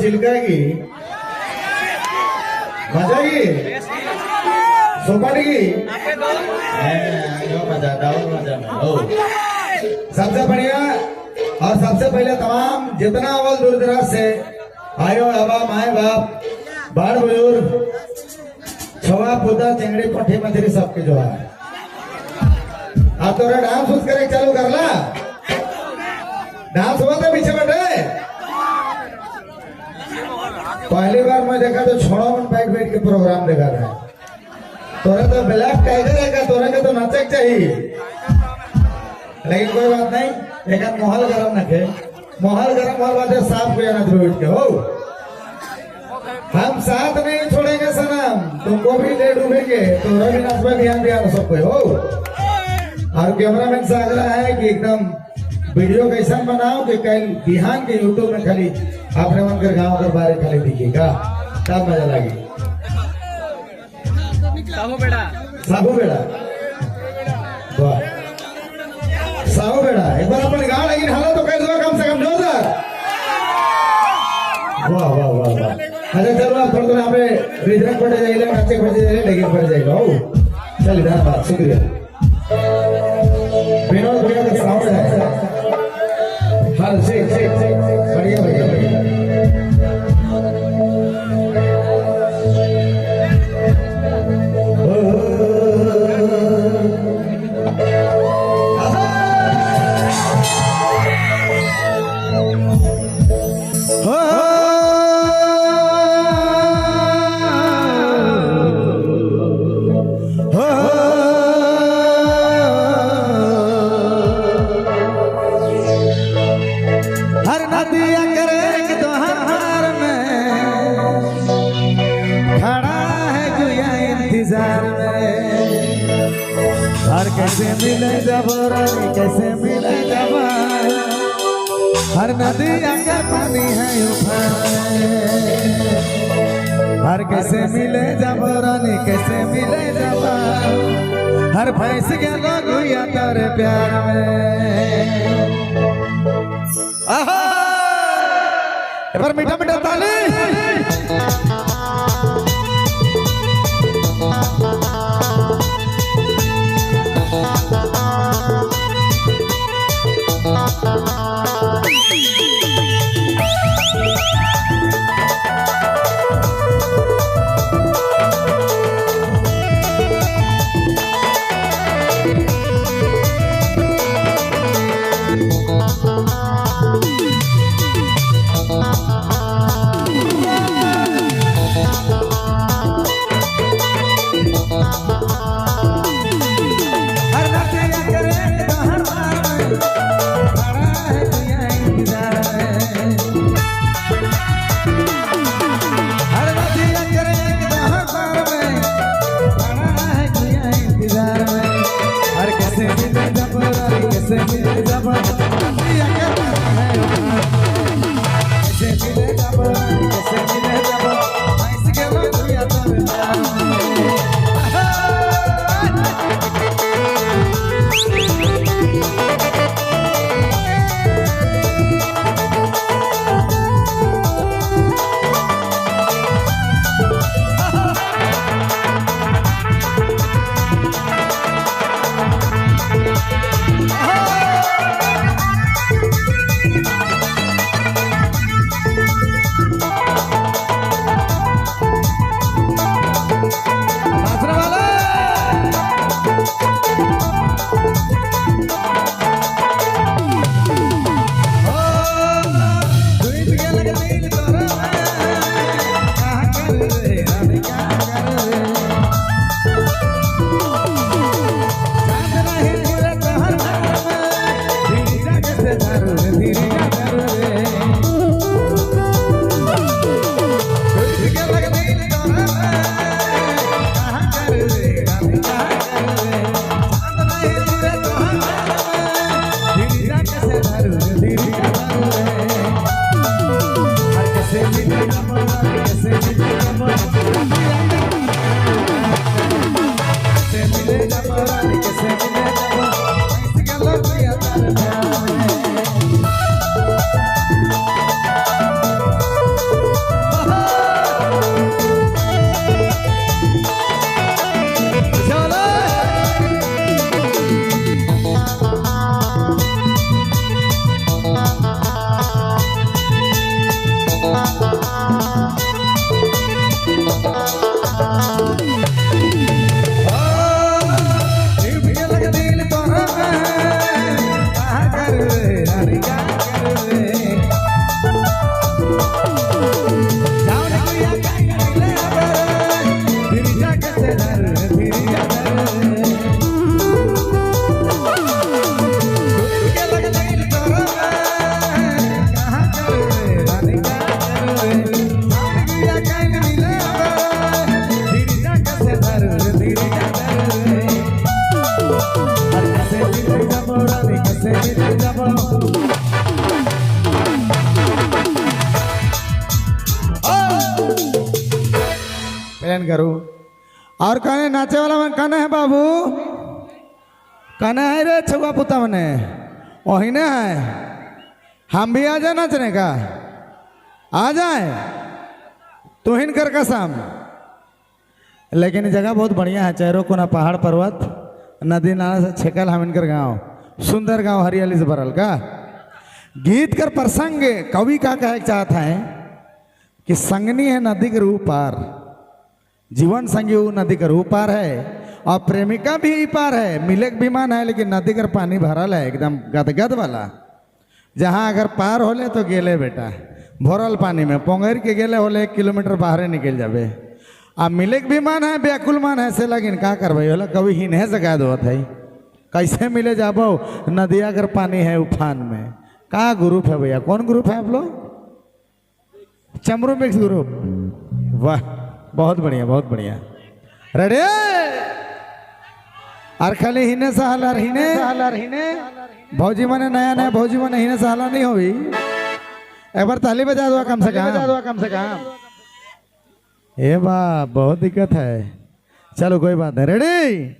चिलकागी मजागी सोपाटगी मजा डाउन मजा में ओ सबसे बढ़िया और सबसे पहले तमाम जितना अव्वल दूर दराज से आयो बाबा माए बाप बाढ़ बुजुर्ग छवा पुता चिंगड़ी पठी मंत्री सबके जो है आप तो डांस उस करे चालू कर ला डांस हुआ था पीछे बैठे पहली बार मैं देखा तो छोड़ो मन बैठ के प्रोग्राम देखा था तोरा तो ब्लैक टाइगर है का तोरा के तो नाचक चाहिए लेकिन कोई बात नहीं एक माहौल गरम रखे माहौल गरम होने बाद साफ को जाना बैठ के हो हम साथ नहीं छोड़ेंगे सनम तुमको भी ले डूबेंगे तोरा भी नाच में ध्यान दिया सबको हो और कैमरामैन से आग्रह है कि एकदम वीडियो कैसा बनाओ कि कल बिहान के यूट्यूब में खाली आपने मनकर गाँव के बारे खाली दिखेगा तब मजा लगे साहू बेड़ा वाह साहू बेड़ा एक बार अपन गाँव लेकिन हालत तो कह दो कम से कम 2000 वाह वाह वाह वाह अच्छा चलो आप थोड़ा यहाँ पे रिजर्व पड़ जाएगा नाचे पड़ जाएगा लेकिन पड़ जाएगा ओ चलिए धन्यवाद शुक्रिया विनोद भैया का साउंड है हाँ से बढ़िया बढ़िया बढ़िया हर कैसे मिले जब रानी कैसे मिले जब हर नदी आकर पानी है हर कैसे मिले जब रानी कैसे मिले जब हर भैंस के लोग हुआ तेरे प्यार में एक बार मीठा मीठा ताली साइलेंट करूँ। और कहने नाचे वाला मन कहना है बाबू, कहना है रे छुआ पुता मने वही ना है, हम भी आ जाए नाचने का, आ जाए तू हिन कर कसम। लेकिन जगह बहुत बढ़िया है, चारों कोना पहाड़ पर्वत नदी नाला से छेकल हम इनकर गाँव, सुंदर गांव हरियाली से भरल का। गीत कर प्रसंग कवि का कहे चाहता है कि संगनी है नदी के रूप पार, जीवन संगी वो नदी का रूप पार है और प्रेमिका भी ई पार है। मिले के विमान है लेकिन नदी का पानी भरल है एकदम गदगद वाला, जहाँ अगर पार होले तो गेले बेटा भरल पानी में पोंगेर के गेले होले 1 किलोमीटर बाहर निकल जाबे। अब मिले के विमान है व्याकुल मान है से, लेकिन का करबे होला कभी हिन्हे से कह दो है कैसे मिले जाबो नदिया अगर पानी है उफान में। का ग्रुप है भैया, कौन ग्रुप है आप लोग? चमरू मिक्स ग्रुप, वाह बहुत बढ़िया बहुत बढ़िया। रेडी और खाली हिने सहलार हिने भौजी मने नया नया भौजी मने हिने सहला नहीं होगी, एक बार ताली बजा दो कम से कम। ए बा बहुत दिक्कत है, चलो कोई बात नहीं। रेडी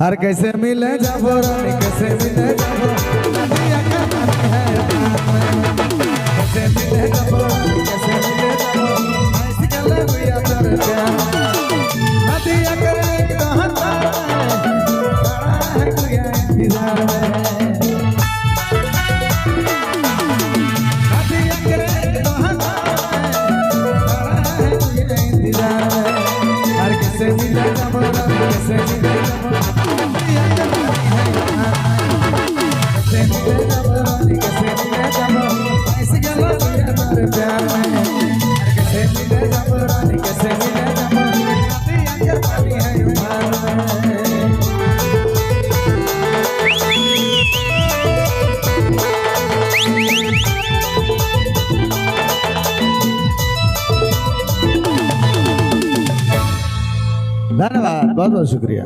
और कैसे मिले जाबो रानी कैसे मिले जाबो, कैसे मिले जाबो रानी कैसे मिले जाबो, ऐसी गले भैया तेरे प्यार नदिया करे एक दहता खड़ा है गुया इंतजार में, नदिया करे एक दहता खड़ा है गुया इंतजार में। और कैसे मिले जाबो रानी कैसे मिले जाबो, धन्यवाद बहुत बहुत शुक्रिया।